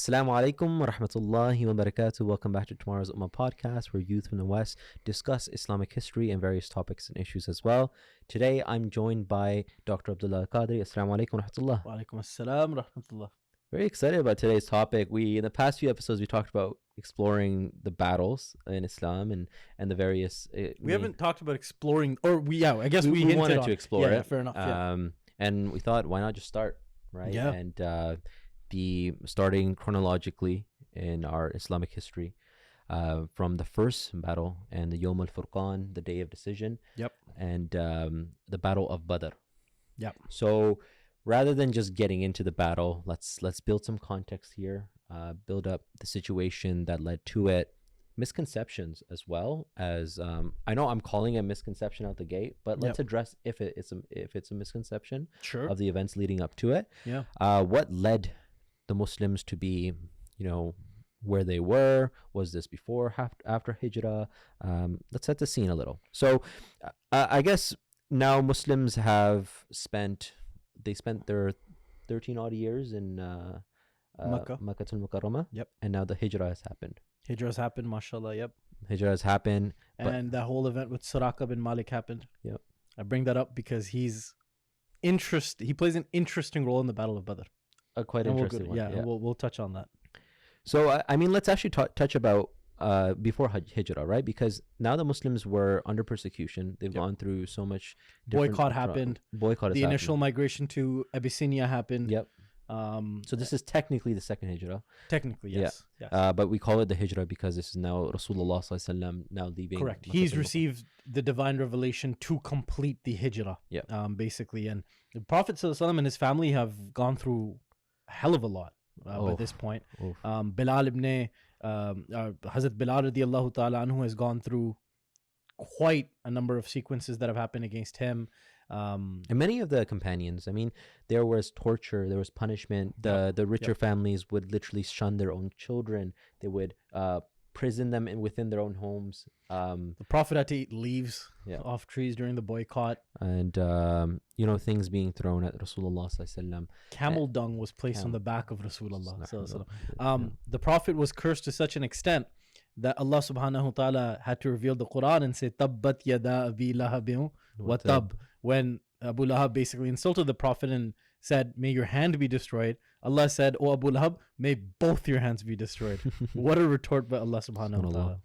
Assalamu alaikum wa rahmatullahi wa barakatuh. Welcome back to tomorrow's Ummah podcast, where youth from the West discuss Islamic history and various topics and issues as well. Today, I'm joined by Dr. Abdullah Qadri. Assalamu alaikum wa rahmatullah. Wa alaikum assalam wa rahmatullah. Very excited about today's topic. In the past few episodes, we talked about exploring the battles in Islam and the various. We haven't talked about exploring, I guess we hinted wanted on. to explore it. Yeah, fair enough. And we thought, why not just start, right? Yeah. And the starting chronologically in our Islamic history, from the first battle and the Yawm al-Furqan, the day of decision. Yep. And the Battle of Badr. Yep. So rather than just getting into the battle, let's build some context here, build up the situation that led to it, misconceptions as well as I know I'm calling it misconception out the gate, but let's address if it's a misconception of the events leading up to it. Yeah. What led the Muslims to be, where they were? Was this before, after Hijrah? Let's set the scene a little. So I guess now Muslims have spent their 13 odd years in Makkah al-Mukarramah. Yep. And now the Hijrah has happened. Hijrah has happened, mashallah, yep. Hijrah has happened. And that whole event with Suraka bin Malik happened. Yep. I bring that up because he plays an interesting role in the Battle of Badr. A quite interesting one. Yeah, we'll touch on that. So, I mean, let's actually touch about before Hijrah, right? Because now the Muslims were under persecution. They've gone through so much. Boycott happened. The initial migration to Abyssinia happened. Yep. So this is technically the second Hijrah. Technically, yes. Yeah. Yes. But we call it the Hijrah because this is now Rasulullah sallallahu alaihi wasallam now leaving. Correct. He's received the divine revelation to complete the Hijrah. Yeah. Basically, and the Prophet sallallahu alaihi wasallam and his family have gone through a hell of a lot by this point. Bilal ibn Hazrat Bilal radiallahu ta'ala anhu has gone through quite a number of sequences that have happened against him. And many of the companions, I mean, there was torture, there was punishment. The richer families would literally shun their own children. They would prison them within their own homes. The Prophet had to eat leaves off trees during the boycott. And, things being thrown at Rasulullah sallallahu alaihi wasallam. Camel dung was placed on the back of Rasulullah sallallahu alaihi wasallam. The Prophet was cursed to such an extent that Allah subhanahu wa ta'ala had to reveal the Quran and say, Tabbat yada abi lahabin wa tab. When Abu Lahab basically insulted the Prophet and said, may your hand be destroyed, Allah said, oh Abu Lahab, may both your hands be destroyed. What a retort by Allah subhanahu wa ta'ala.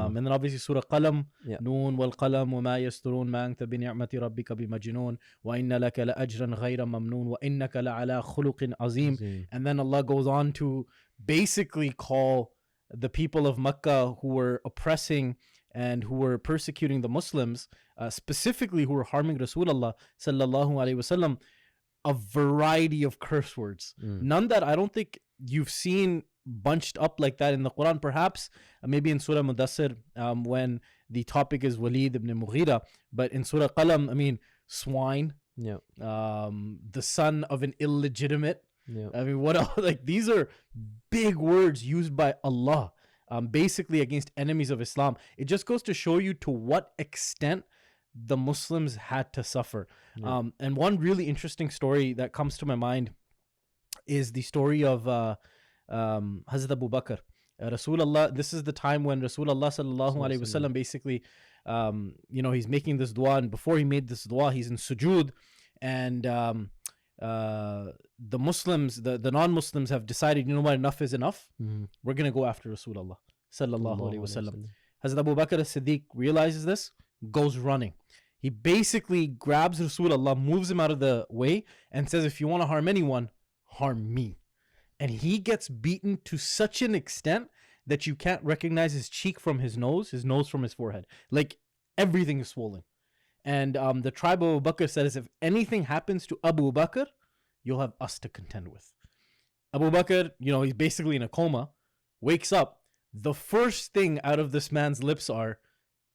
And then obviously Surah Qalam, Noon wal qalam wa ma yasturun ma anta bi ni'mati rabbika bi majnoon wa inna laka la ajran ghayra mamnoon wa innaka la ala khuluqin azim. And then Allah goes on to basically call the people of Makkah who were oppressing and who were persecuting the Muslims, specifically who were harming Rasulullah sallallahu alaihi wasallam, a variety of curse words. None that I don't think you've seen bunched up like that in the Quran. Perhaps maybe in Surah Mudassir when the topic is Walid ibn Mughira, but in Surah Qalam, I mean, swine, the son of an illegitimate. I mean, what else? Like, these are big words used by Allah, basically against enemies of Islam. It just goes to show you to what extent the Muslims had to suffer. And one really interesting story that comes to my mind is the story of Hazrat Abu Bakr. Rasulullah, this is the time when Rasulullah sallallahu alaihi wasallam basically, he's making this dua, and before he made this dua, he's in sujood, and the Muslims, the non-Muslims have decided, you know what, enough is enough. We're going to go after Rasulullah sallallahu alaihi wasallam. Hazrat Abu Bakr as-Siddiq realizes this, goes running. He basically grabs Rasulullah, moves him out of the way, and says, if you want to harm anyone, harm me. And he gets beaten to such an extent that you can't recognize his cheek from his nose from his forehead. Like, everything is swollen. And the tribe of Abu Bakr says, if anything happens to Abu Bakr, you'll have us to contend with. Abu Bakr, he's basically in a coma, wakes up. The first thing out of this man's lips are,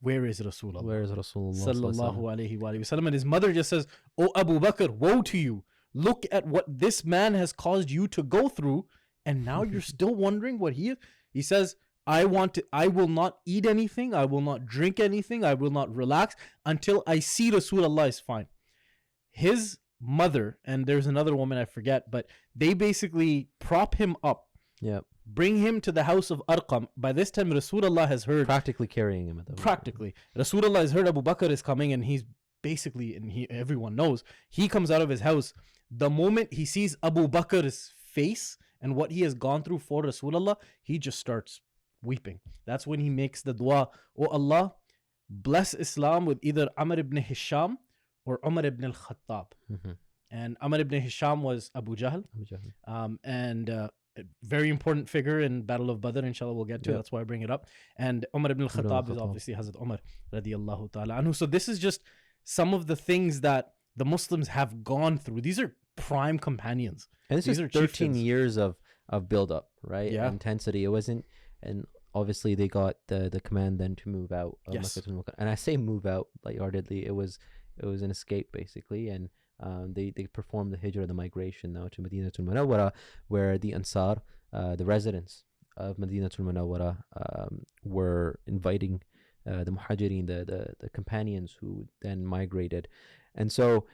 where is Rasulullah? Where is Rasulullah? Sallallahu alayhi wa sallam. And his mother just says, oh Abu Bakr, woe to you. Look at what this man has caused you to go through. And now you're still wondering what he is. He says, I will not eat anything. I will not drink anything. I will not relax until I see Rasulullah is fine. His mother, and there's another woman I forget, but they basically prop him up Yeah. Bring him to the house of Arqam. By this time, Rasulullah has heard. Practically carrying him at the Practically. Rasulullah has heard Abu Bakr is coming, and he's basically, and everyone knows, he comes out of his house. The moment he sees Abu Bakr's face and what he has gone through for Rasulullah, he just starts weeping. That's when he makes the dua, "Oh Allah, bless Islam with either Amr ibn Hisham or Umar ibn al-Khattab." Mm-hmm. And Amr ibn Hisham was Abu Jahl. And a very important figure in Battle of Badr, inshallah we'll get to. That's why I bring it up. And Umar ibn al-Khattab is obviously Hazrat Umar radiyallahu ta'ala anhu. So this is just some of the things that the Muslims have gone through. These are prime companions. And this is 13 chieftains. years of build up, right? Yeah. Intensity. It wasn't, and obviously they got the command then to move out. Yes. And I say move out lightheartedly. It was an escape basically, and they performed the hijrah, the migration now to Madinatul Munawwara, where the Ansar, the residents of Madinatul Munawwara, were inviting the Muhajirin, the companions who then migrated. And so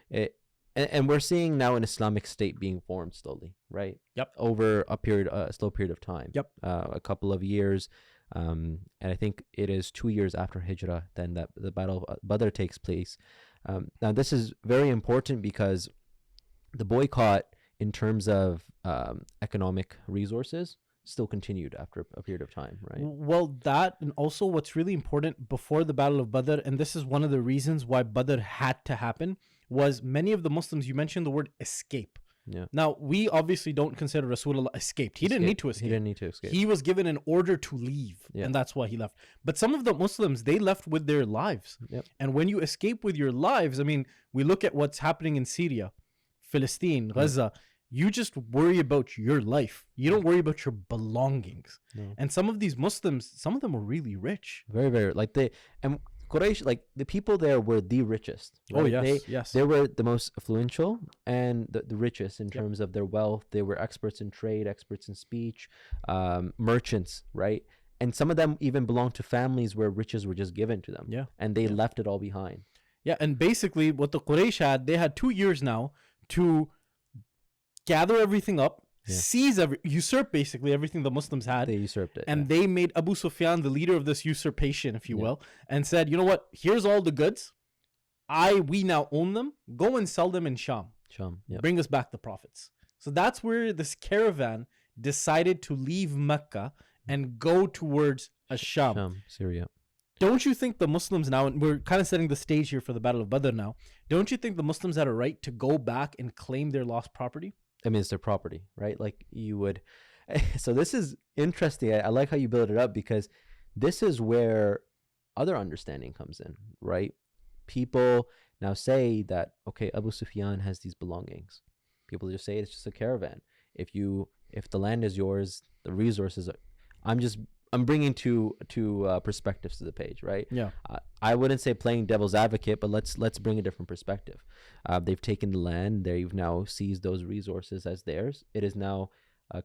and we're seeing now an Islamic state being formed slowly, right? Yep. Over a slow period of time. Yep. A couple of years. And I think it is 2 years after Hijrah then that the Battle of Badr takes place. Now this is very important because the boycott in terms of economic resources still continued after a period of time, right? Well, that, and also what's really important before the Battle of Badr, and this is one of the reasons why Badr had to happen, was many of the Muslims, you mentioned the word escape. Yeah. Now, we obviously don't consider Rasulullah escaped. He didn't need to escape. He didn't need to escape. He was given an order to leave, and that's why he left. But some of the Muslims, they left with their lives. Yep. And when you escape with your lives, I mean, we look at what's happening in Syria, Palestine, Gaza. You just worry about your life. You don't worry about your belongings. No. And some of these Muslims, some of them were really rich. Very, very, like and Quraysh, like the people there were the richest. Right? Oh, yes, yes. They were the most influential and the richest in terms of their wealth. They were experts in trade, experts in speech, merchants, right? And some of them even belonged to families where riches were just given to them. Yeah. And they left it all behind. Yeah, and basically what the Quraysh had, they had 2 years now to gather everything up, usurp basically everything the Muslims had. They usurped it. And they made Abu Sufyan the leader of this usurpation, if you will, and said, you know what, here's all the goods. We now own them. Go and sell them in Sham. Bring us back the profits. So that's where this caravan decided to leave Mecca and go towards Sham, Syria. Don't you think the Muslims now, and we're kind of setting the stage here for the Battle of Badr now, don't you think the Muslims had a right to go back and claim their lost property? I mean, it's their property, right? Like you would. So this is interesting. I like how you build it up because this is where other understanding comes in, right? People now say that, okay, Abu Sufyan has these belongings. People just say it's just a caravan. If the land is yours, the resources are, I'm bringing two perspectives to the page, right? Yeah. I wouldn't say playing devil's advocate, but let's bring a different perspective. They've taken the land. They've now seized those resources as theirs. It is now,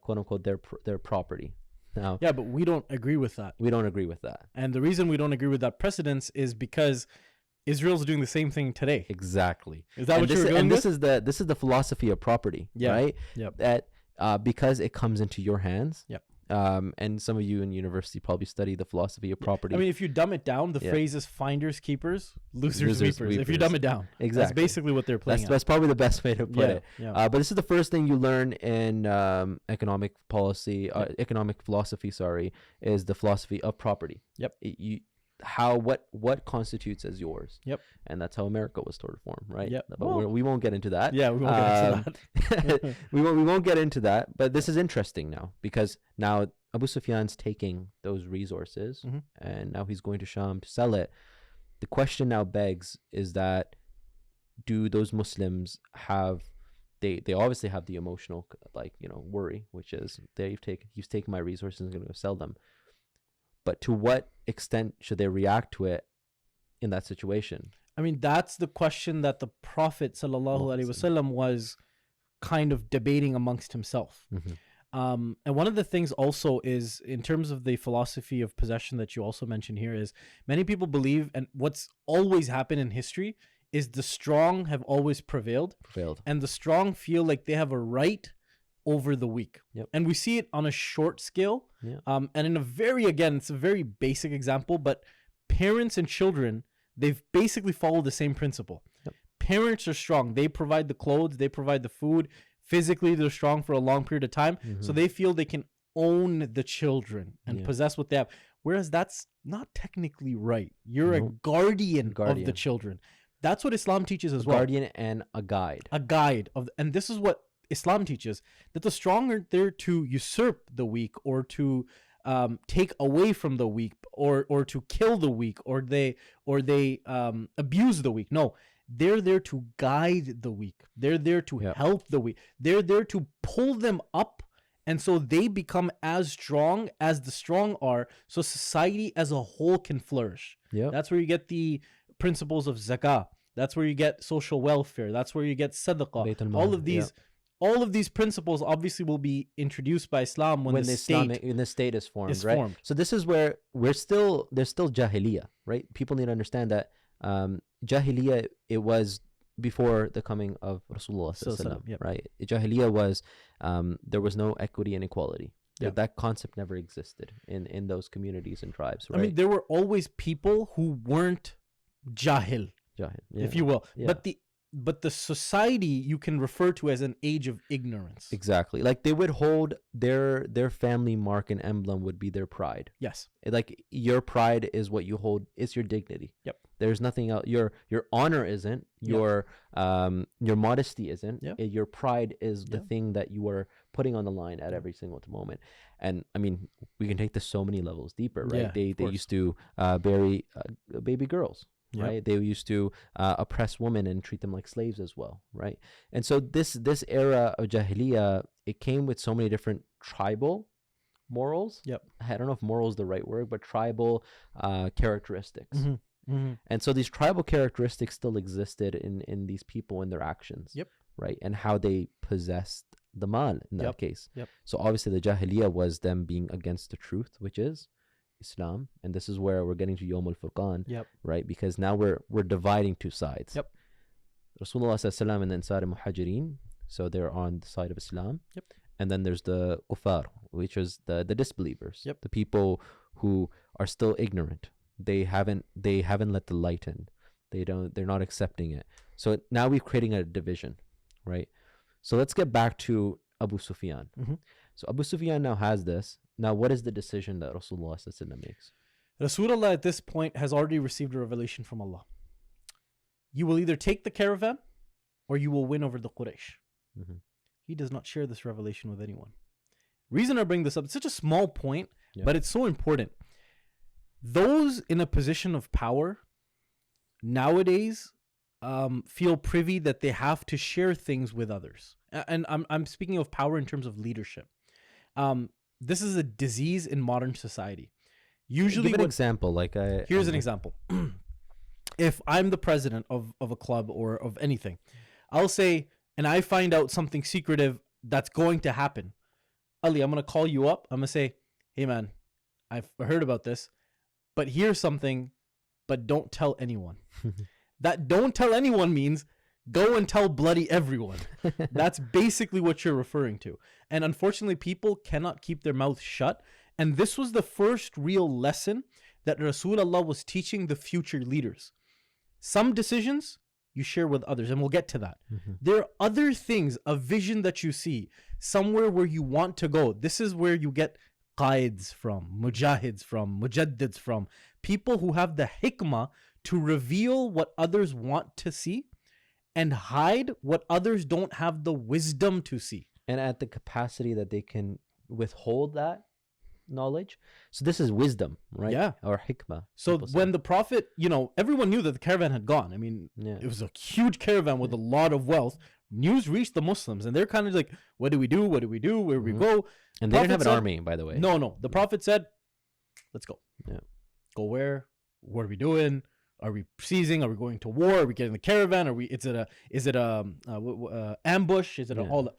quote unquote, their property. Now, yeah, but we don't agree with that. We don't agree with that. And the reason we don't agree with that precedence is because Israel's doing the same thing today. Exactly. Is that what you're doing? And this is the philosophy of property, right? Yep. That because it comes into your hands. Yep. And some of you in university probably study the philosophy of property. I mean, if you dumb it down, the phrase is finders keepers, losers weepers. If you dumb it down, exactly. That's basically what they're playing. That's probably the best way to put it. Yeah. But this is the first thing you learn in economic policy, economic philosophy. Sorry, is the philosophy of property. Yep. What constitutes as yours. Yep. And that's how America was sort of formed, right? Yep. But we won't get into that. Yeah, we won't get into that. we won't get into that. But this is interesting now because now Abu Sufyan's taking those resources and now he's going to Sham to sell it. The question now begs is that do those Muslims have they obviously have the emotional worry, which is he's taken my resources and going to go sell them. But to what extent should they react to it in that situation? I mean, that's the question that the Prophet ﷺ was kind of debating amongst himself. And one of the things also is, in terms of the philosophy of possession that you also mentioned here, is many people believe, and what's always happened in history is the strong have always prevailed. And the strong feel like they have a right over the weak. Yep. And we see it on a short scale. Yeah. And in a very, again, it's a very basic example, but parents and children, they've basically followed the same principle. Yep. Parents are strong. They provide the clothes, they provide the food. Physically, they're strong for a long period of time. So they feel they can own the children and possess what they have. Whereas that's not technically right. You're a guardian of the children. That's what Islam teaches as well. Guardian and a guide. A guide of, and this is what Islam teaches, that the strong are there to usurp the weak, or to take away from the weak, or to kill the weak, or they abuse the weak. No, they're there to guide the weak. They're there to help the weak. They're there to pull them up, and so they become as strong as the strong are, so society as a whole can flourish. That's where you get the principles of zakah. That's where you get social welfare. That's where you get sadaqah. All of these principles obviously will be introduced by Islam when the state is formed, right? So this is where there's still jahiliyyah, right? People need to understand that jahiliyyah, it was before the coming of Rasulullah, right? Jahiliyyah was there was no equity and equality. That concept never existed in those communities and tribes, right? I mean, there were always people who weren't jahil, if you will, but the society you can refer to as an age of ignorance. Exactly. Like they would hold their family mark and emblem would be their pride. Yes. Like your pride is what you hold. It's your dignity. Yep. There's nothing else. Your honor isn't. Your modesty isn't. Your pride is the thing that you are putting on the line at every single moment. And I mean, we can take this so many levels deeper, right? They used to bury baby girls. Right, they used to oppress women and treat them like slaves as well, right? And so this era of jahiliyyah, it came with so many different tribal morals. I don't know if moral is the right word, but tribal characteristics. And so these tribal characteristics still existed in these people and their actions, right? And how they possessed the mal in that case. So obviously the jahiliyyah was them being against the truth, which is Islam, and this is where we're getting to Yawm al-Furqan, right? Because now we're dividing two sides. Rasulullah sallallahu and the Ansar Muhajirin, so they're on the side of Islam. And then there's the kuffar, which is the disbelievers, the people who are still ignorant. They haven't let the light in. They're not accepting it. So now we're creating a division, right? So let's get back to Abu Sufyan. So Abu Sufyan now has this. Now, what is the decision that Rasulullah makes? Rasulullah at this point has already received a revelation from Allah. You will either take the caravan or you will win over the Quraysh. He does not share this revelation with anyone. Reason I bring this up, it's such a small point, but it's so important. Those in a position of power nowadays feel privy that they have to share things with others. And I'm speaking of power in terms of leadership. This is a disease in modern society. Usually, give an example. Here's an example. If I'm the president of a club or of anything, I'll say, and I find out something secretive that's going to happen. Ali, I'm going to call you up. I'm going to say, hey man, I've heard about this, but here's something, but don't tell anyone. That don't tell anyone means go and tell bloody everyone. That's basically what you're referring to. And unfortunately, people cannot keep their mouth shut. And this was the first real lesson that Rasulullah was teaching the future leaders. Some decisions you share with others, and we'll get to that. There are other things, a vision that you see, somewhere where you want to go. This is where you get qaids from, mujahids from, mujaddids from, people who have the hikmah to reveal what others want to see and hide what others don't have the wisdom to see. And at the capacity that they can withhold that knowledge. So this is wisdom, right? Yeah. Or hikmah. So when the Prophet, everyone knew that the caravan had gone. I mean, it was a huge caravan with a lot of wealth. News reached the Muslims and they're kind of like, what do we do? What do we do? Where do we go? And they didn't have an army, by the way. No. The Prophet said, let's go. Yeah. Go where? What are we doing? Are we seizing? Are we going to war? Are we getting the caravan? Is it a ambush? Is it all that?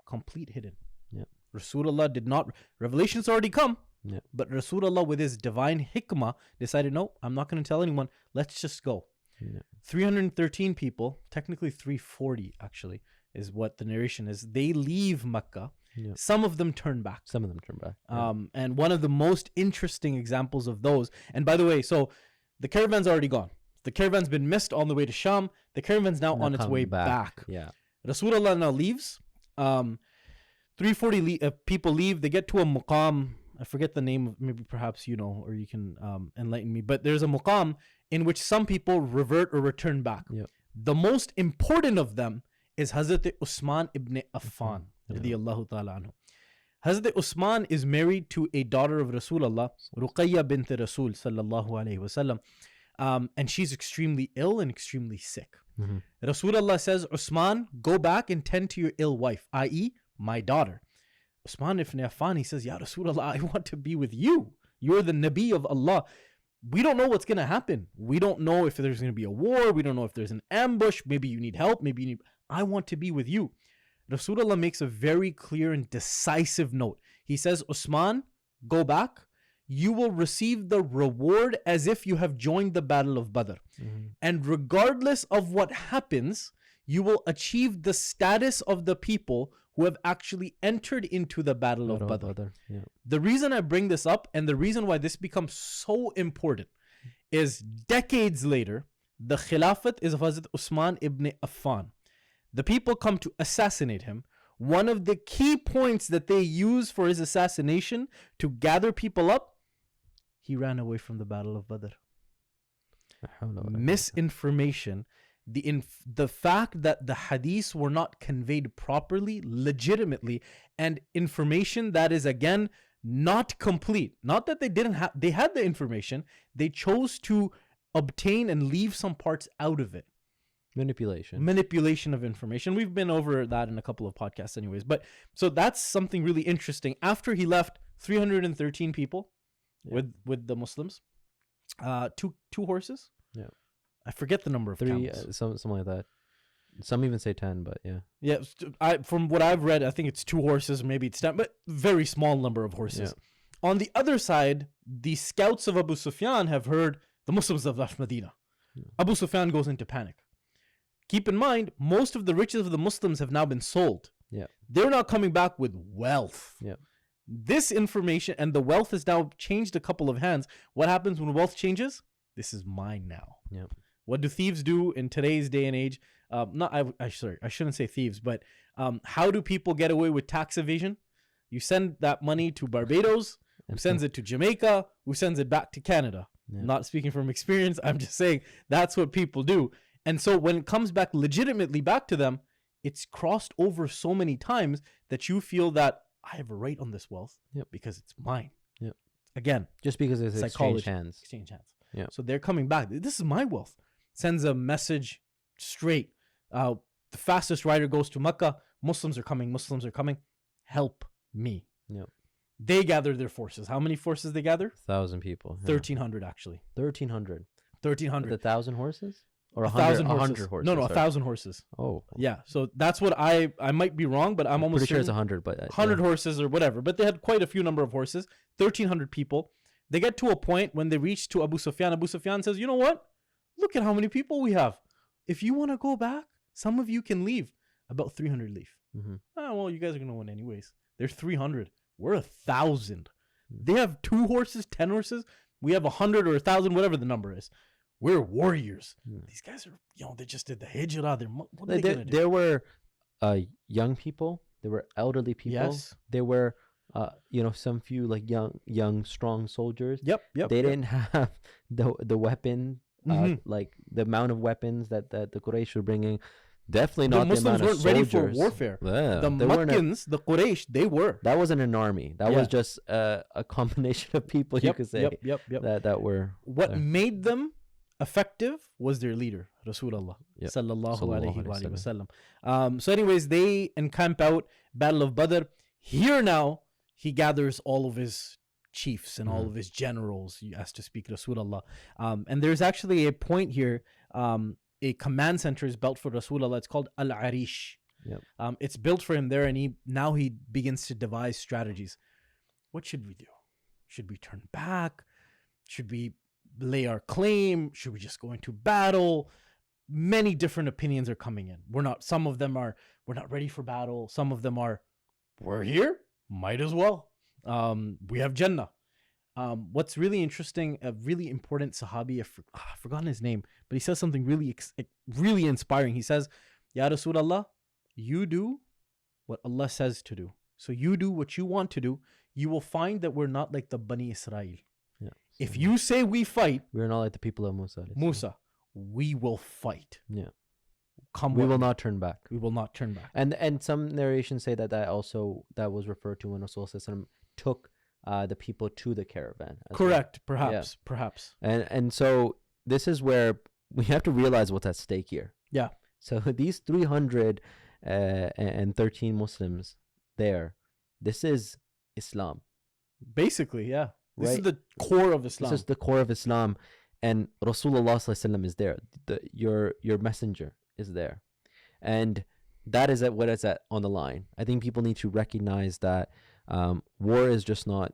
Complete hidden. Yeah. Rasulullah did not. Revelations already come. Yeah. But Rasulullah with his divine hikmah decided, no, I'm not going to tell anyone. Let's just go. Yeah. 313 people, technically 340 actually, is what the narration is. They leave Mecca. Yeah. Some of them turn back. Some of them turn back. Yeah. And one of the most interesting examples of those, and by the way, so the caravan's already gone. The caravan's been missed on the way to Sham. The caravan's now on its way back. Yeah. Rasulullah now leaves. 340 people leave. They get to a muqam. I forget the name of, maybe perhaps you know, or you can enlighten me. But there's a muqam in which some people revert or return back. Yep. The most important of them is Hazrat Usman ibn Affan. Yeah. Radiyallahu ta'ala anhu. Hazrat Usman is married to a daughter of Rasulullah, Ruqayya bint Rasul sallallahu alayhi wasallam. And she's extremely ill and extremely sick. Mm-hmm. Rasulullah says, Usman, go back and tend to your ill wife, i.e., my daughter. Usman ibn Affan, he says, Ya Rasulullah, I want to be with you. You're the Nabi of Allah. We don't know what's going to happen. We don't know if there's going to be a war. We don't know if there's an ambush. Maybe you need help. Maybe you need... I want to be with you. Rasulullah makes a very clear and decisive note. He says, Usman, go back. You will receive the reward as if you have joined the Battle of Badr. Mm-hmm. And regardless of what happens, you will achieve the status of the people who have actually entered into the Battle of Badr. Yeah. The reason I bring this up and the reason why this becomes so important is decades later, the Khilafat is of Hazrat Usman ibn Affan. The people come to assassinate him. One of the key points that they use for his assassination to gather people up, he ran away from the Battle of Badr. Misinformation, the fact that the hadiths were not conveyed properly, legitimately, and information that is again not complete. Not that they didn't have, they had the information, they chose to obtain and leave some parts out of it. Manipulation of information. We've been over that in a couple of podcasts anyways. But so that's something really interesting. After he left, 313 people with the Muslims. Two horses. Yeah. I forget the number of camels. Something like that. Some even say 10, but yeah. Yeah, from what I've read, I think it's 2 horses, maybe it's 10, but very small number of horses. Yeah. On the other side, the scouts of Abu Sufyan have heard the Muslims have left Medina. Yeah. Abu Sufyan goes into panic. Keep in mind, most of the riches of the Muslims have now been sold. Yeah. They're not coming back with wealth. Yeah. This information and the wealth has now changed a couple of hands. What happens when wealth changes? This is mine now. Yeah. What do thieves do in today's day and age? I shouldn't say thieves, but how do people get away with tax evasion? You send that money to Barbados, who sends it to Jamaica, who sends it back to Canada. Yeah. I'm not speaking from experience. I'm just saying that's what people do. And so when it comes back legitimately back to them, it's crossed over so many times that you feel that I have a right on this wealth because it's mine. Yeah. Again, just because it's exchange hands. Exchange hands. Yeah. So they're coming back. This is my wealth. Sends a message straight. The fastest rider goes to Mecca. Muslims are coming. Muslims are coming. Help me. Yeah. They gather their forces. How many forces they gather? 1,000 people. 1,300 actually. 1,300. 1,300. With 1,000 horses? Or 1,000 horses? No, 1,000 horses. Oh. Yeah. So that's what I might be wrong, but I'm almost pretty sure it's 100, but 100 horses or whatever. But they had quite a few number of horses. 1,300 people. They get to a point when they reach to Abu Sufyan. Abu Sufyan says, you know what? Look at how many people we have. If you want to go back, some of you can leave. About 300 leave. Mm-hmm. Oh, well, you guys are going to win anyways. There's 300. We're 1,000. They have 2 horses, 10 horses. We have 100 or 1,000, whatever the number is. We're warriors. These guys are, they just did the hijrah. What are they going to do? There were young people. There were elderly people. Yes. There were, some few like young, strong soldiers. Yep. They didn't have the weapon, like the amount of weapons that the Quraysh were bringing. Definitely not the amount of soldiers. The Muslims weren't ready for warfare. Yeah, the Makkans, the Quraysh, they were. That wasn't an army. That was just a combination of people, you could say. Yep. That were. What made them effective was their leader, Rasulullah sallallahu alaihi wasallam. So anyways, they encamp out, Battle of Badr. Here now, he gathers all of his chiefs and all of his generals. He has to speak Rasulullah. And there's actually a point here, a command center is built for Rasulullah. It's called Al-Arish. Yep. It's built for him there, and he begins to devise strategies. What should we do? Should we turn back? Should we lay our claim? Should we just go into battle? many different opinions are coming in. Some of them are, we're not ready for battle. Some of them are, we're here, might as well. We have Jannah. What's really interesting, a really important Sahabi, I've forgotten his name, but he says something really inspiring. He says, Ya Rasulullah, you do what Allah says to do. So you do what you want to do. You will find that we're not like the Bani Israel. Yeah. If you say we fight, we're not like the people of Musa. We will fight. Yeah. We will not turn back. We will not turn back. And some narrations say that was referred to when Rasul took the people to the caravan. Correct. Well. Perhaps. And so this is where we have to realize what's at stake here. Yeah. So these 313 Muslims there, this is Islam. Basically, yeah. This right? is the core of Islam. This is the core of Islam. And Rasulullah is there. Your messenger is there. And that is what is on the line. I think people need to recognize that war is just not,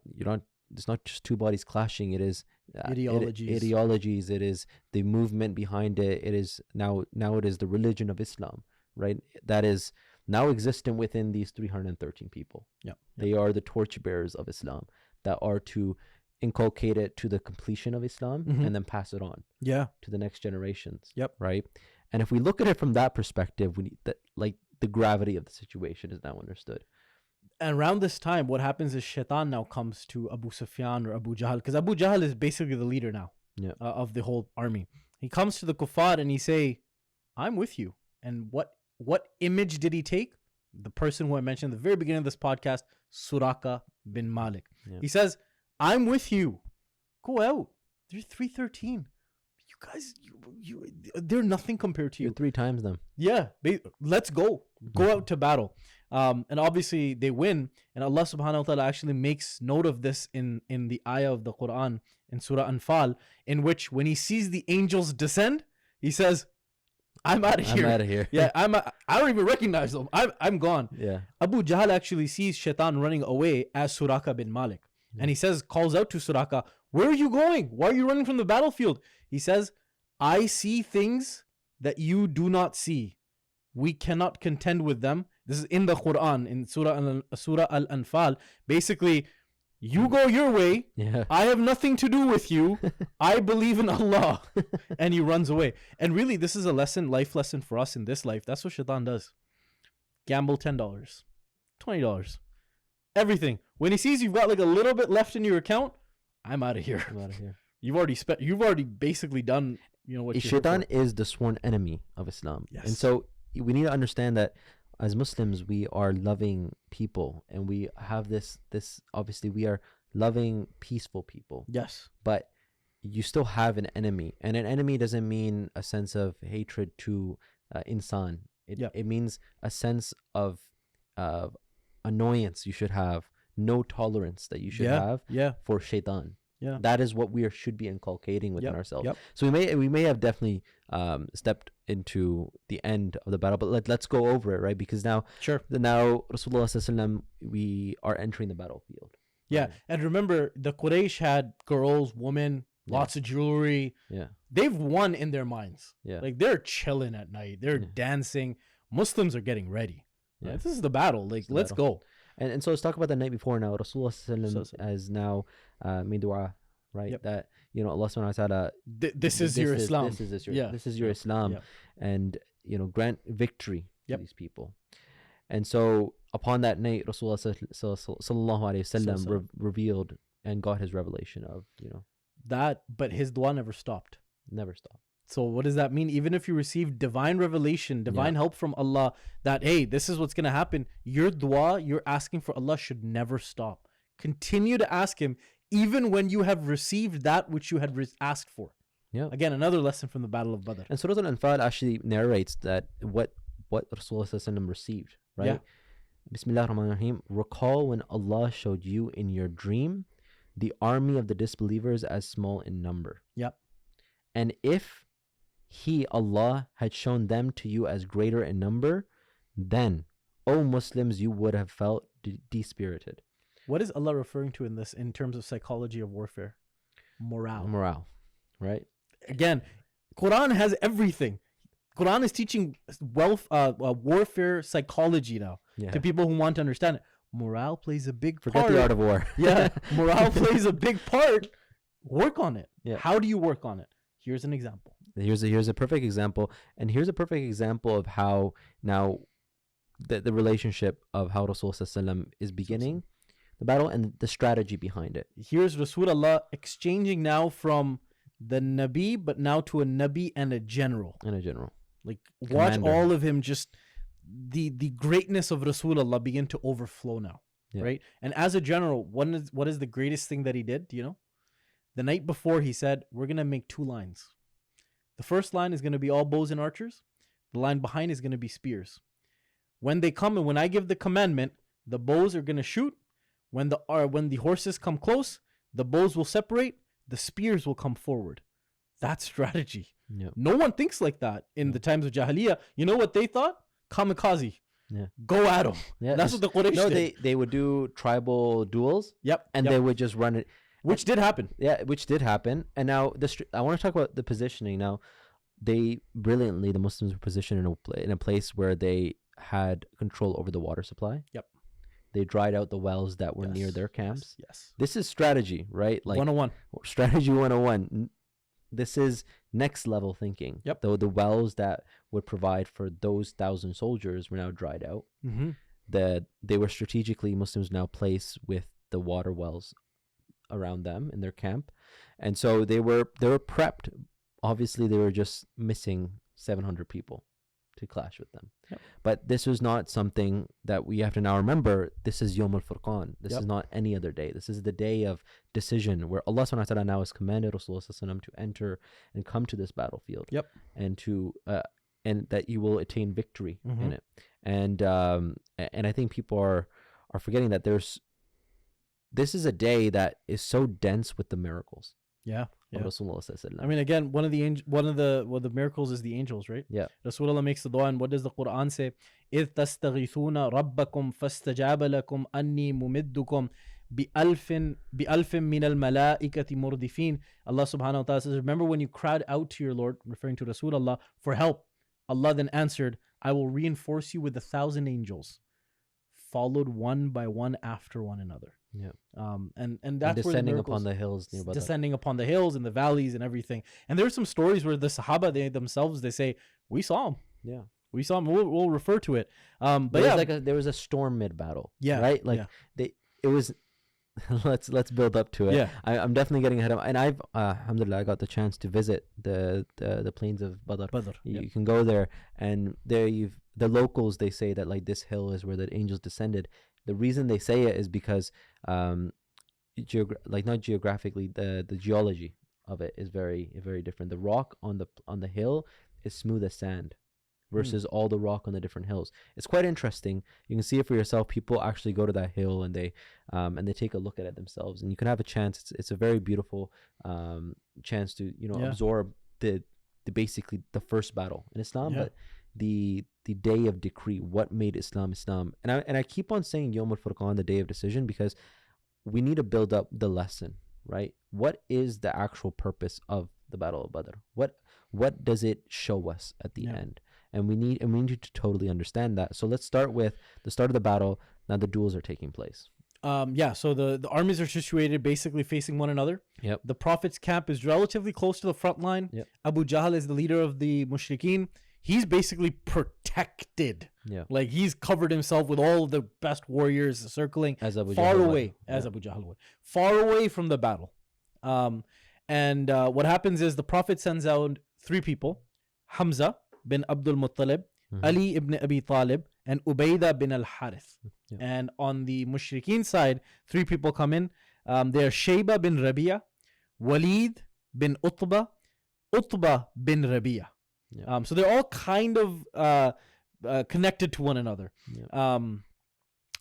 it's not just two bodies clashing. It is ideologies. It is the movement behind it. It is now it is the religion of Islam, right? That is now existent within these 313 people. Yeah. They are the torchbearers of Islam that are to inculcate it to the completion of Islam and then pass it on to the next generations. Yep. Right. And if we look at it from that perspective, we need that, like, the gravity of the situation is now understood. And around this time, what happens is Shaitan now comes to Abu Sufyan or Abu Jahl, because Abu Jahl is basically the leader now of the whole army. He comes to the kuffar and he say, I'm with you. And what image did he take? The person who I mentioned at the very beginning of this podcast, Suraka bin Malik. Yeah. He says, I'm with you. Go out. They're 313. You guys, they're nothing compared to you. You're 3 times them. Yeah. Let's go. Go out to battle. And obviously they win. And Allah subhanahu wa ta'ala actually makes note of this in the ayah of the Quran in Surah Anfal, in which when he sees the angels descend, he says, I'm out of here. Yeah, I don't even recognize them. I'm gone. Yeah. Abu Jahl actually sees Shaitan running away as Suraka bin Malik. And he calls out to Suraka, where are you going? Why are you running from the battlefield? He says, I see things that you do not see. We cannot contend with them. This is in the Quran, in Surah Al-Anfal. Basically, you go your way. Yeah. I have nothing to do with you. I believe in Allah. And he runs away. And really, this is a life lesson for us in this life. That's what Shaitan does. Gamble $10, $20, everything. When he sees you've got like a little bit left in your account, I'm out of here. You've already basically done, what Shaitan is the sworn enemy of Islam. Yes. And so we need to understand that as Muslims, we are loving people, and we have this obviously we are loving, peaceful people. Yes. But you still have an enemy, and an enemy doesn't mean a sense of hatred to insan. It means a sense of annoyance you should have, no tolerance that you should have for shaitan. Yeah. That is what we should be inculcating within ourselves. Yep. So we may have definitely stepped into the end of the battle, but let's go over it, right? Because now Rasulullah ﷺ, we are entering the battlefield. Yeah. And remember, the Quraysh had girls, women, lots of jewelry. Yeah. They've won in their minds. Yeah. Like, they're chilling at night. They're dancing. Muslims are getting ready. Yeah. This is the battle. Like, let's go. And so let's talk about the night before now. Rasulullah has now made dua, right? Yep. That, Allah subhanahu wa ta'ala, this is your Islam. This is your Islam. Yep. And, grant victory to these people. And so upon that night, Rasulullah sallallahu alayhi wasallam revealed and got his revelation of, that, but his dua never stopped. Never stopped. So what does that mean? Even if you receive divine revelation, divine help from Allah, that, hey, this is what's going to happen, your dua, you're asking for Allah should never stop. Continue to ask him, even when you have received that which you had asked for. Yeah. Again, another lesson from the Battle of Badr. And Surah Al-Anfal actually narrates that what Rasulullah received, right? Yeah. Bismillah ar-Rahman ar-Rahim. Recall when Allah showed you in your dream the army of the disbelievers as small in number. Yep. And if Allah had shown them to you as greater in number, then, O Muslims, you would have felt dispirited. What is Allah referring to in this in terms of psychology of warfare? Morale, right? Again, Quran has everything. Quran is teaching warfare psychology now to people who want to understand it. Morale plays a big part. Forget the art of war. Yeah, morale plays a big part. Work on it. Yeah. How do you work on it? Here's an example. Here's a perfect example, and here's a perfect example of how now the relationship of how Rasul is beginning the battle and the strategy behind it. Here's Rasulullah exchanging now from the Nabi, but now to a Nabi and a general. Like watch all of him, just the greatness of Rasulullah begin to overflow now, right? And as a general, what is the greatest thing that he did? Do you know? The night before, he said, we're going to make 2 lines. The first line is going to be all bows and archers. The line behind is going to be spears. When they come and when I give the commandment, the bows are going to shoot. When the horses come close, the bows will separate. The spears will come forward. That's strategy. Yep. No one thinks like that in the times of Jahiliyyah. You know what they thought? Kamikaze. Yeah. Go at them. Yeah. That's what the Quraysh did. They would do tribal duels. Yep. And they would just run it. Which did happen. Yeah, which did happen. And now I want to talk about the positioning. Now, the Muslims were positioned in a place where they had control over the water supply. Yep. They dried out the wells that were near their camps. Yes. This is strategy, right? Like 101. Strategy 101. This is next level thinking. Yep. The wells that would provide for those 1,000 soldiers were now dried out. Mm-hmm. They were strategically, Muslims now placed with the water wells around them in their camp, and so they were prepped. Obviously, they were just missing 700 people to clash with them. Yep. But this was not something that we have to now remember. This is Yawm al-Furqan. This is not any other day. This is the day of decision where Allah subhanahu wa ta'ala now has commanded Rasulullah to enter and come to this battlefield. Yep. And to and that you will attain victory in it. And I think people are forgetting that this is a day that is so dense with the miracles. Yeah. Rasulullah. I mean, again, one of the miracles is the angels, right? Yeah. Rasulullah makes the dua, and what does the Quran say? إِذْ تَسْتَغِيثُونَ رَبَّكُمْ فَاسْتَجَابَ لَكُمْ أَنِّي مُمِدُّكُمْ بِأَلْفٍ مِّنَ الْمَلَائِكَةِ مُرْدِفِينَ. Allah subhanahu wa ta'ala says, remember when you cried out to your Lord, referring to Rasulullah, for help. Allah then answered, I will reinforce you with 1,000 angels, followed one by one after one another. Yeah. And that's descending where upon the hills near Badr. Descending upon the hills and the valleys and everything. And there's some stories where the Sahaba they say, we saw him. Yeah. We saw him. We'll refer to it. But there was a storm mid battle. Yeah. Right? Like it was let's build up to it. Yeah. I'm definitely getting ahead of, and I've alhamdulillah, I got the chance to visit the plains of Badr. You can go there, and there the locals, they say that like this hill is where the angels descended. The reason they say it is because not geographically, the geology of it is very, very different. The rock on the hill is smooth as sand versus all the rock on the different hills. It's quite interesting. You can see it for yourself. People actually go to that hill and they take a look at it themselves, and you can have a chance. It's a very beautiful chance to absorb the basically the first battle in Islam, but the day of decree, what made Islam. And I keep on saying Yawm al-Furqan, the day of decision, because we need to build up the lesson, right? What is the actual purpose of the Battle of Badr? What does it show us at the end? And we need to totally understand that. So let's start with the start of the battle. Now the duels are taking place. So the armies are situated basically facing one another. Yep. The Prophet's camp is relatively close to the front line. Yep. Abu Jahl is the leader of the Mushrikeen. He's basically protected. Yeah. Like he's covered himself with all of the best warriors circling far away, as Abu Jahl would, far away from the battle. And what happens is the Prophet sends out 3 people: Hamza bin Abdul Muttalib, Ali ibn Abi Talib, and Ubaydah bin al-Harith. Yeah. And on the Mushrikeen side, 3 people come in. They are Shayba bin Rabi'a, Walid bin Utbah, Utbah bin Rabi'a. Yeah. So they're all kind of connected to one another. Yeah.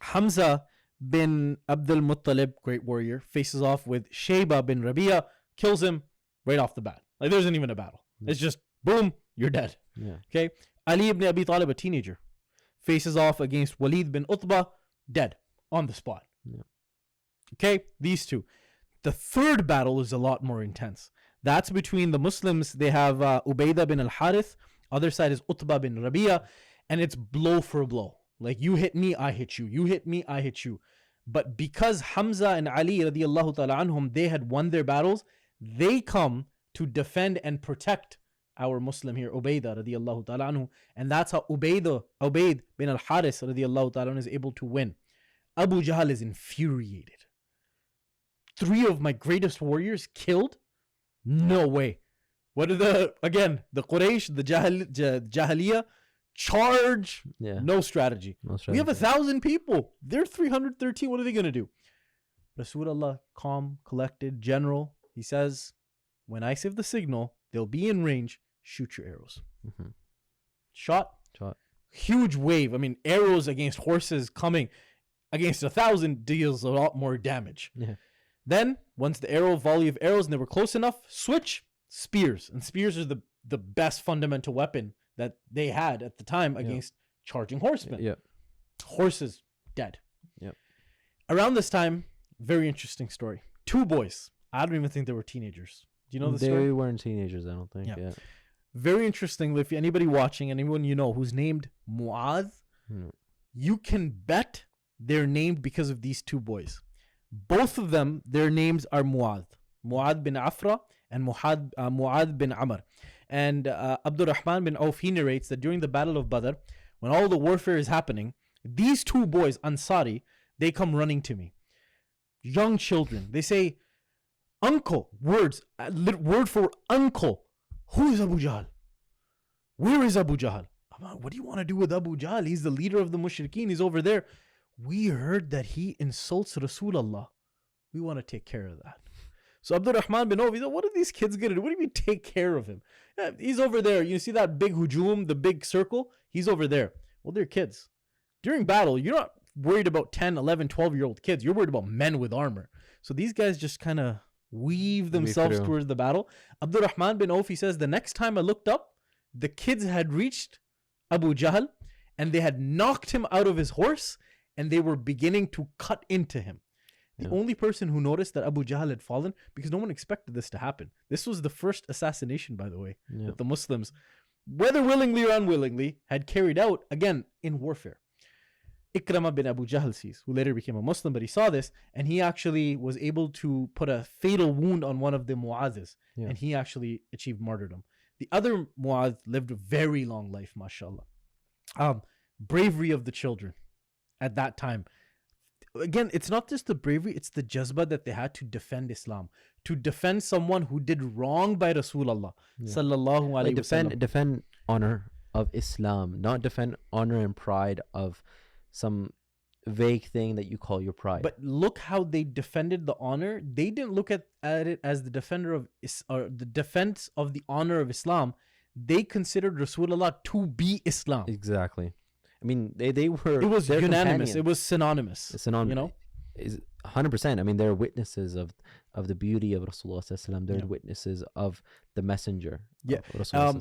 Hamza bin Abdul Muttalib, great warrior, faces off with Shayba bin Rabi'a, kills him right off the bat. Like there isn't even a battle. It's just boom, you're dead. Yeah. Okay. Ali ibn Abi Talib, a teenager, faces off against Walid bin Utbah, dead on the spot. Yeah. Okay, these 2. The third battle is a lot more intense. That's between the Muslims. They have Ubaydah bin al-Harith Other side is Utbah bin Rabi'a, and it's blow for blow. Like you hit me, I hit you. You hit me, I hit you. But because Hamza and Ali radiallahu ta'ala anhum, they had won their battles, they come to defend and protect our Muslim here, Ubaidah radiallahu ta'ala anhu. And that's how Ubaid bin al-Haris radiallahu ta'ala anhu is able to win. Abu Jahl is infuriated. 3 of my greatest warriors killed? No way. What are the Quraysh, the Jahiliyyah, charge, no strategy. We have 1,000 people. They're 313. What are they going to do? Rasulullah, calm, collected, general. He says, when I give the signal, they'll be in range. Shoot your arrows. Shot. Huge wave. I mean, arrows against horses coming against 1,000 deals a lot more damage. Then, once the volley of arrows, and they were close enough, switch, spears. And spears are the best fundamental weapon that they had at the time against charging horsemen. Horses dead. Around this time, very interesting story. 2 boys. I don't even think they were teenagers. Do you know the story? They weren't teenagers, I don't think. Very interesting. If anybody watching, anyone you know who's named Mu'adh, you can bet they're named because of these 2 boys. Both of them, their names are Mu'adh. Mu'adh bin Afra and Mu'adh bin Amr. And Abdurrahman bin Auf, he narrates that during the Battle of Badr, when all the warfare is happening, these 2 boys, Ansari, they come running to me. Young children. They say, uncle, word for uncle. Who is Abu Jahl? Where is Abu Jahl? What do you want to do with Abu Jahl? He's the leader of the mushrikeen. He's over there. We heard that he insults Rasulullah. We want to take care of that. So Abdurrahman bin Auf, he said, what are these kids going to do? What do you mean take care of him? Yeah, he's over there. You see that big hujum, the big circle? He's over there. Well, they're kids. During battle, you're not worried about 10, 11, 12-year-old kids. You're worried about men with armor. So these guys just kind of weave themselves towards the battle. Abdurrahman bin Auf, he says, the next time I looked up, the kids had reached Abu Jahl and they had knocked him out of his horse and they were beginning to cut into him. The only person who noticed that Abu Jahl had fallen, because no one expected this to happen. This was the first assassination, by the way, that the Muslims, whether willingly or unwillingly, had carried out, again, in warfare. Ikramah bin Abu Jahl sees, who later became a Muslim, but he saw this, and he actually was able to put a fatal wound on one of the Mu'adhs, and he actually achieved martyrdom. The other Mu'adh lived a very long life, mashallah. Bravery of the children at that time. Again, it's not just the bravery, it's the jazba that they had to defend Islam, to defend someone who did wrong by Rasulullah sallallahu alaihi wasallam. Defend honor of Islam, not defend honor and pride of some vague thing that you call your pride. But look how they defended the honor. They didn't look at it as the defender of or the defense of the honor of Islam. They considered Rasulullah to be Islam. Exactly. I mean, they were. It was unanimous. Companions. It was synonymous. It's synonymous. You know, is 100%. I mean, they're witnesses of the beauty of Rasulullah sallallahu alaihi wasallam. They're witnesses of the messenger. Yeah.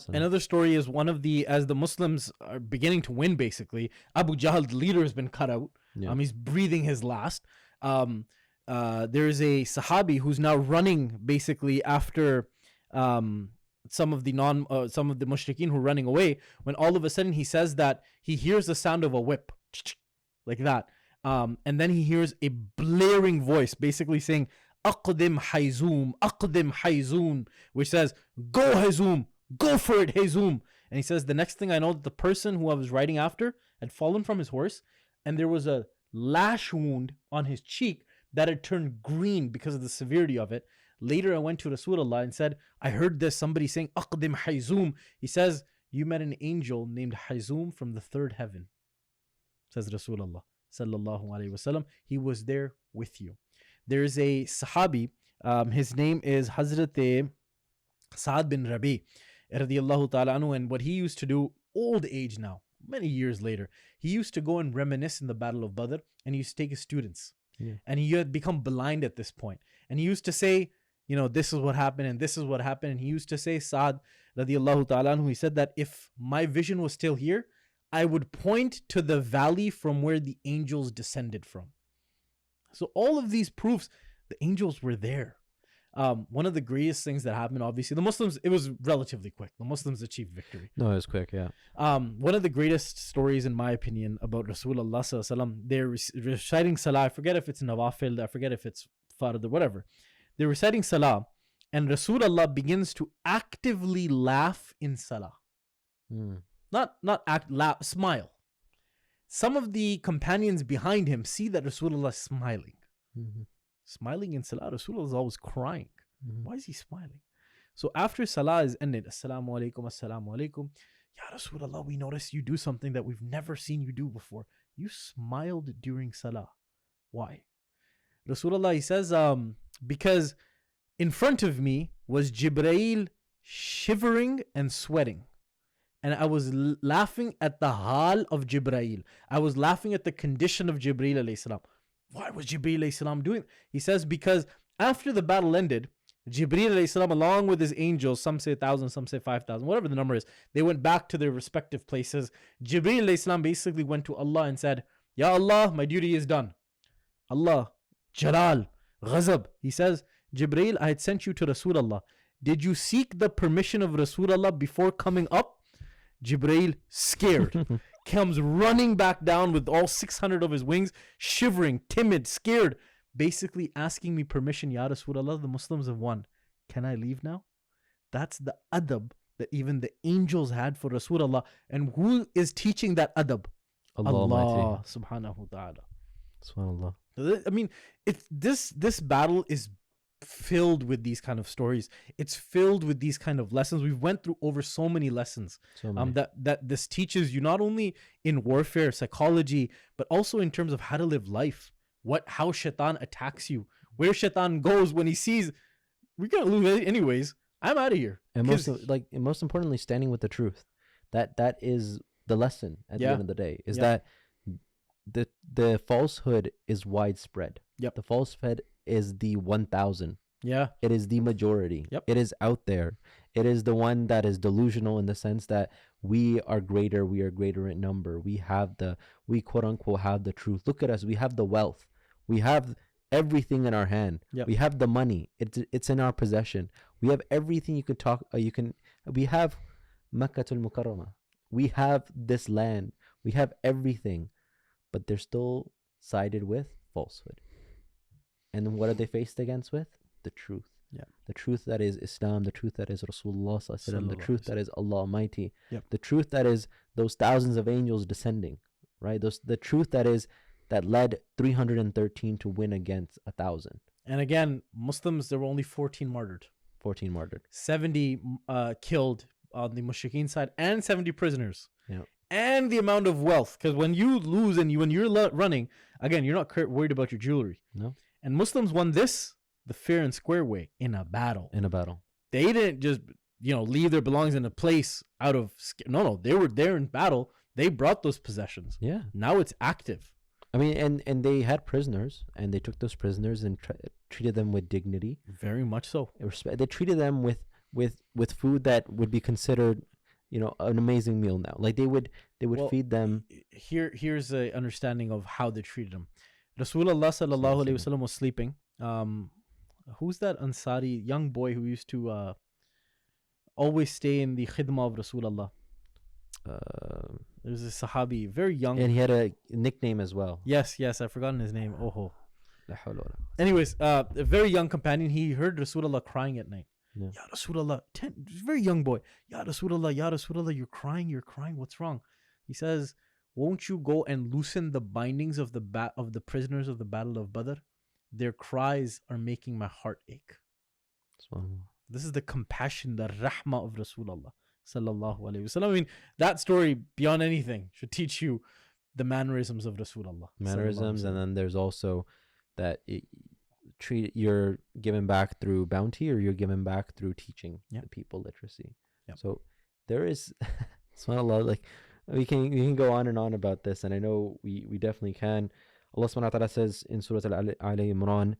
Another story is as the Muslims are beginning to win, basically, Abu Jahl, the leader, has been cut out. He's breathing his last. There's a Sahabi who's now running basically after some of the mushrikeen who are running away, when all of a sudden he says that he hears the sound of a whip like that, and then he hears a blaring voice basically saying aqdim hayzoom, which says go Hayzoom, go for it Hayzoom. And he says the next thing I know, that the person who I was riding after had fallen from his horse, and there was a lash wound on his cheek that had turned green because of the severity of it. Later, I went to Rasulullah and said, I heard this, somebody saying, Aqdim Hayzoom. He says, you met an angel named Hayzoom from the 3rd heaven, says Rasulullah sallallahu alaihi wasallam. He was there with you. There's a Sahabi, his name is Hazrat Sa'ad bin Rabi, radiyallahu ta'ala anhu, and what he used to do, old age now, many years later, he used to go and reminisce in the Battle of Badr, and he used to take his students. And he had become blind at this point. And he used to say, you know, this is what happened and this is what happened. And he used to say, Sa'ad radiallahu ta'ala anhu, he said that if my vision was still here, I would point to the valley from where the angels descended from. So all of these proofs, the angels were there. One of the greatest things that happened, obviously, the Muslims, it was relatively quick. The Muslims achieved victory. No, it was quick, yeah. One of the greatest stories, in my opinion, about Rasulullah sallallahu alaihi wasallam, they're reciting salah. I forget if it's nawafil, I forget if it's fard, whatever. They're reciting salah, and Rasulullah begins to actively laugh in salah. Not act, laugh, smile. Some of the companions behind him see that Rasulullah is smiling. Smiling in salah. Rasulullah is always crying. Why is he smiling? So after salah is ended, Assalamu alaikum, Assalamu alaikum. Ya Rasulullah, we noticed you do something that we've never seen you do before. You smiled during salah. Why? Rasulullah, he says, because in front of me was Jibreel shivering and sweating. And I was laughing at the hal of Jibreel. I was laughing at the condition of Jibreel alayhi salam. Why was Jibreel alayhi salam doing it? He says, because after the battle ended, Jibreel alayhi salam, along with his angels, some say 1,000, some say 5,000, whatever the number is, they went back to their respective places. Jibreel alayhi salam basically went to Allah and said, Ya Allah, my duty is done. Allah, Jalal, Ghazab. He says, Jibreel, I had sent you to Rasulullah. Did you seek the permission of Rasulullah before coming up? Jibreel, scared, comes running back down with all 600 of his wings, shivering, timid, scared, basically asking me permission. Ya Rasulullah, the Muslims have won. Can I leave now? That's the adab that even the angels had for Rasulullah. And who is teaching that adab? Allah subhanahu wa ta'ala. Subhanallah. I mean, this battle is filled with these kind of stories. It's filled with these kind of lessons. We've went through over so many lessons that this teaches you, not only in warfare, psychology, but also in terms of how to live life. How shaitan attacks you, where shaitan goes when he sees we're gonna lose anyways. I'm out of here. And most importantly, standing with the truth. That is the lesson at the end of the day. Is that the falsehood is widespread. Yep. The falsehood is the 1,000. Yeah. It is the majority. Yep. It is out there. It is the one that is delusional in the sense that we are greater in number. We quote unquote have the truth. Look at us. We have the wealth. We have everything in our hand. Yep. We have the money. It's in our possession. We have everything you could talk. We have Makkatul Mukarramah. We have this land. We have everything, but they're still sided with falsehood. And then what are they faced against with? The truth. Yeah. The truth that is Islam, the truth that is Rasulullah sallallahu alaihi wasallam, the truth that is Allah Almighty, the truth that is those thousands of angels descending, right? The truth that led 313 to win against 1,000. And again, Muslims, there were only 14 martyred. 70 killed on the Mushrikeen side, and 70 prisoners. Yeah. And the amount of wealth, because when you lose and when you're running, again, you're not worried about your jewelry. No. And Muslims won this the fair and square way, in a battle. They didn't just leave their belongings in a place out of no, they were there in battle. They brought those possessions. Yeah. Now it's active. I mean, and they had prisoners, and they took those prisoners and treated them with dignity. Very much so. They treated them with food that would be considered, an amazing meal now. Like they would feed them. Here's a understanding of how they treated them. Rasulullah sallallahu alaihi wasallam was sleeping. Who's that Ansari young boy who used to always stay in the khidmah of Rasulullah? There's a Sahabi, very young, and he had a nickname as well. Yes, I've forgotten his name. Anyways, a very young companion. He heard Rasulullah crying at night. Yeah. Ya Rasulullah, very young boy. Ya Rasulullah, you're crying. What's wrong? He says, won't you go and loosen the bindings of the prisoners of the Battle of Badr? Their cries are making my heart ache. This is the compassion, the rahmah of Rasulullah sallallahu alaihi wasallam. I mean, that story, beyond anything, should teach you the mannerisms of Rasulullah. Mannerisms, and then there's also that you're given back through bounty, or you're given back through teaching the people literacy. Yep. So there is, subhanAllah, like we can go on and on about this, and I know we definitely can. Allah subhanahu wa ta'ala says in Surah Al-Ali Imran,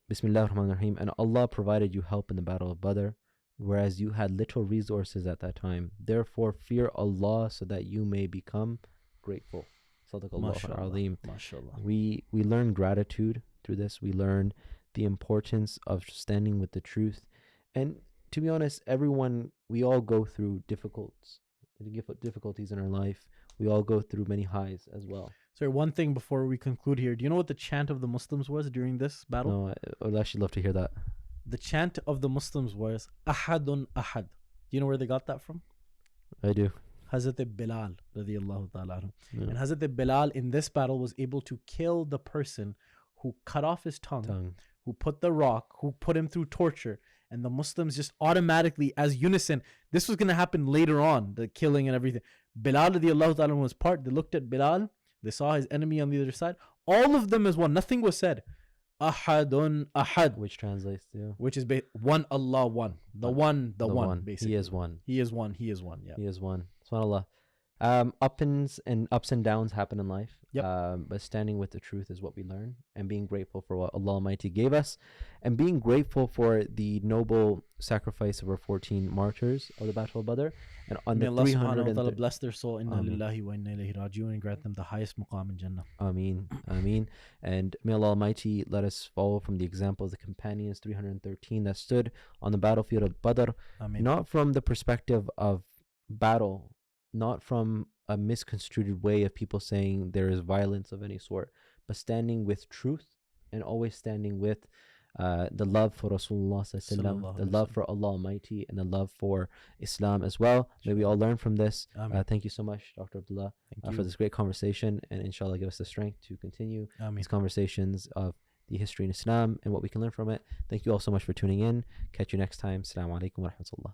Bismillah ar-Rahman ar-Rahim, and Allah provided you help in the Battle of Badr, whereas you had little resources at that time. Therefore, fear Allah so that you may become grateful. Sadaqallahu al-Azim. MashaAllah. We learn gratitude through this. We learn the importance of standing with the truth. And to be honest, we all go through difficulties in our life. We all go through many highs as well. Sorry, one thing before we conclude here. Do you know what the chant of the Muslims was during this battle? No, I would actually love to hear that. The chant of the Muslims was Ahadun Ahad. Do you know where they got that from? I do. Hazrat Bilal radiyallahu ta'ala anhu. Yeah. And Hazrat Bilal in this battle was able to kill the person who cut off his tongue, who put the rock, who put him through torture. And the Muslims just automatically, as unison, this was going to happen later on, the killing and everything. Bilal radiyallahu ta'ala was part. They looked at Bilal. They saw his enemy on the other side. All of them as one. Nothing was said. Ahadun Ahad. Which translates to? Which is one Allah, one. The one, basically. He is one. He is one. He is one, yeah. He is one. SubhanAllah. Ups and downs happen in life. Yep. But standing with the truth is what we learn, and being grateful for what Allah Almighty gave us, and being grateful for the noble sacrifice of our 14 martyrs of the Battle of Badr, and on may the Allah 300 subhanahu wa ta'ala bless their soul. Inna lillahi wa inna ilayhi raji'un, and grant them the highest maqam in Jannah. Ameen. Ameen. And may Allah Almighty let us follow from the example of the companions 313 that stood on the battlefield of Badr. Ameen. Not from the perspective of battle, not from a misconstrued way of people saying there is violence of any sort, but standing with truth, and always standing with the love for Rasulullah, the love for Allah Almighty, and the love for Islam as well. May we all learn from this. Thank you so much, Dr. Abdullah, for this great conversation, and inshallah give us the strength to continue these conversations of the history in Islam and what we can learn from it. Thank you all so much for tuning in. Catch you next time. Assalamu alaikum wa rahmatullah.